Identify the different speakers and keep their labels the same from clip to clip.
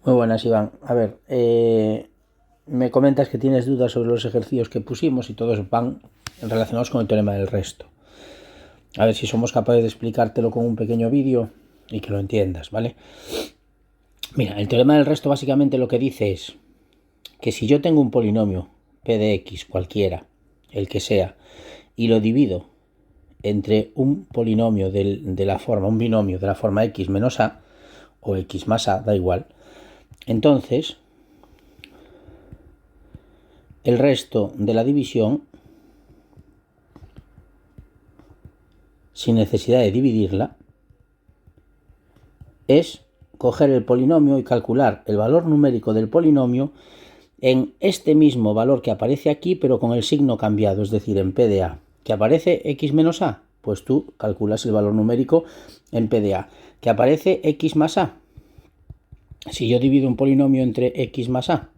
Speaker 1: Muy buenas, Iván. A ver, me comentas que tienes dudas sobre los ejercicios que pusimos y todos van relacionados con el teorema del resto. A ver si somos capaces de explicártelo con un pequeño vídeo y que lo entiendas, ¿vale? Mira, el teorema del resto básicamente lo que dice es que si yo tengo un polinomio p de x cualquiera, el que sea, y lo divido entre un polinomio de la forma, un binomio de la forma x menos a, o x más a, da igual, entonces el resto de la división, sin necesidad de dividirla, es coger el polinomio y calcular el valor numérico del polinomio en este mismo valor que aparece aquí, pero con el signo cambiado, es decir, en p de a. ¿Que aparece x menos a? Pues tú calculas el valor numérico en p de a. ¿Que aparece x más a? Si yo divido un polinomio entre x más a,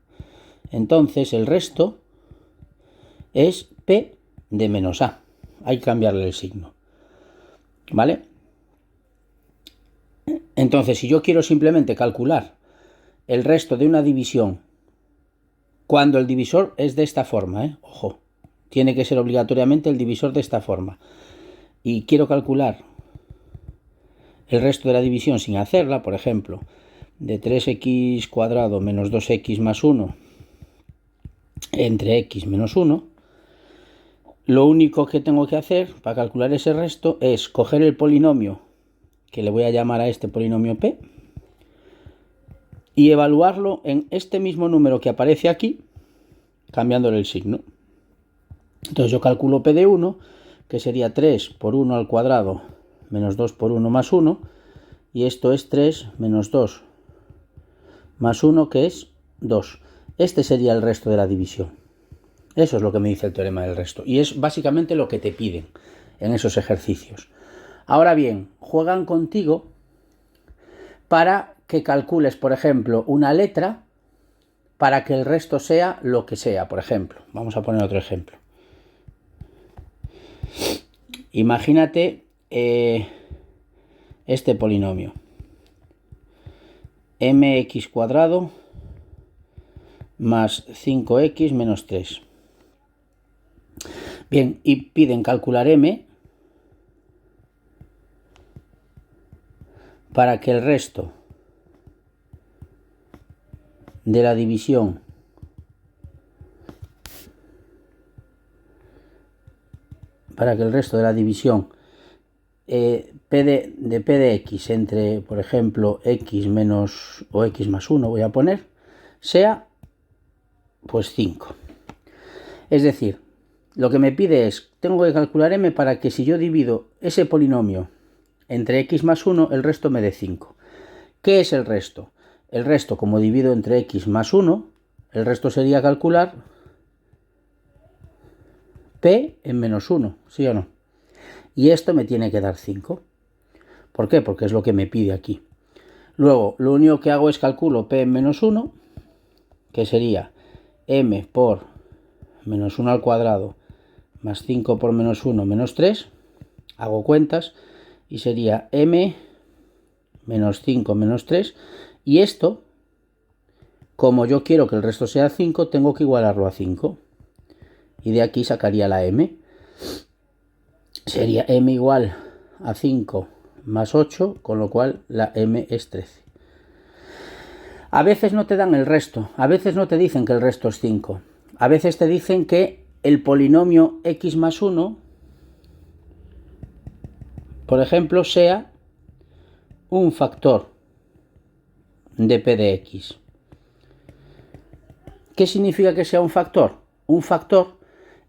Speaker 1: entonces el resto es p de menos a. Hay que cambiarle el signo, ¿vale? Entonces, si yo quiero simplemente calcular el resto de una división cuando el divisor es de esta forma, ojo, tiene que ser obligatoriamente el divisor de esta forma, y quiero calcular el resto de la división sin hacerla, por ejemplo, de 3x cuadrado menos 2x más 1 entre x menos 1, lo único que tengo que hacer para calcular ese resto es coger el polinomio, que le voy a llamar a este polinomio p, y evaluarlo en este mismo número que aparece aquí, cambiándole el signo. Entonces yo calculo p de 1, que sería 3 por 1 al cuadrado menos 2 por 1 más 1, y esto es 3 menos 2 más 1, que es 2. Este sería el resto de la división. Eso es lo que me dice el teorema del resto, y es básicamente lo que te piden en esos ejercicios. Ahora bien, juegan contigo para que calcules, por ejemplo, una letra para que el resto sea lo que sea. Por ejemplo, vamos a poner otro ejemplo. Imagínate este polinomio. Mx cuadrado más 5x menos 3. Bien, y piden calcular m para que el resto de la división p de x entre, por ejemplo, x menos o x más 1, voy a poner, sea pues 5. Es decir, lo que me pide es, tengo que calcular m para que si yo divido ese polinomio entre x más 1, el resto me dé 5. ¿Qué es el resto? El resto, como divido entre x más 1, el resto sería calcular p en menos 1, ¿sí o no? Y esto me tiene que dar 5. ¿Por qué? Porque es lo que me pide aquí. Luego, lo único que hago es calculo p en menos 1, que sería m por menos 1 al cuadrado más 5 por menos 1 menos 3. Hago cuentas y sería m menos 5 menos 3. Y esto, como yo quiero que el resto sea 5, tengo que igualarlo a 5. Y de aquí sacaría la m. Sería m igual a 5 más 8, con lo cual la m es 13. A veces no te dan el resto, a veces no te dicen que el resto es 5. A veces te dicen que el polinomio x más 1, por ejemplo, sea un factor de p de x. ¿Qué significa que sea un factor? Un factor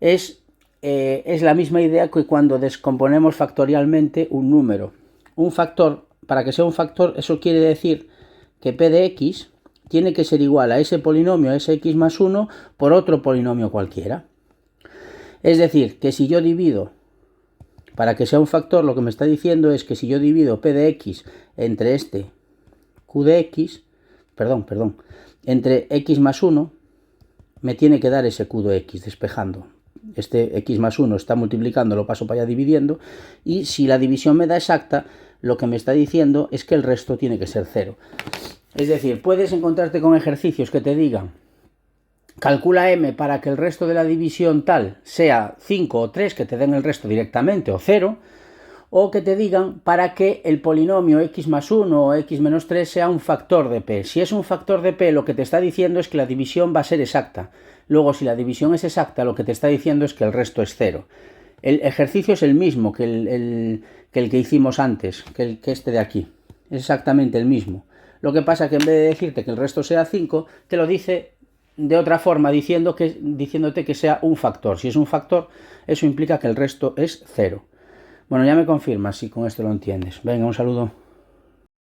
Speaker 1: es la misma idea que cuando descomponemos factorialmente un número. Un factor, para que sea un factor, eso quiere decir que p de x tiene que ser igual a ese polinomio, a ese x más 1, por otro polinomio cualquiera. Es decir, que si yo divido, para que sea un factor, lo que me está diciendo es que si yo divido p de x entre este q de x, entre x más 1, me tiene que dar ese q de x, despejando. Este x más 1 está multiplicando, lo paso para allá dividiendo, y si la división me da exacta, lo que me está diciendo es que el resto tiene que ser 0. Es decir, puedes encontrarte con ejercicios que te digan calcula m para que el resto de la división tal sea 5 o 3, que te den el resto directamente, o 0, o que te digan para que el polinomio x más 1 o x menos 3 sea un factor de p. Si es un factor de p, lo que te está diciendo es que la división va a ser exacta. Luego, si la división es exacta, lo que te está diciendo es que el resto es 0. El ejercicio es el mismo que el que hicimos antes, que este de aquí. Es exactamente el mismo. Lo que pasa es que en vez de decirte que el resto sea 5, te lo dice de otra forma, diciéndote que sea un factor. Si es un factor, eso implica que el resto es 0. Bueno, ya me confirmas si con esto lo entiendes. Venga, un saludo.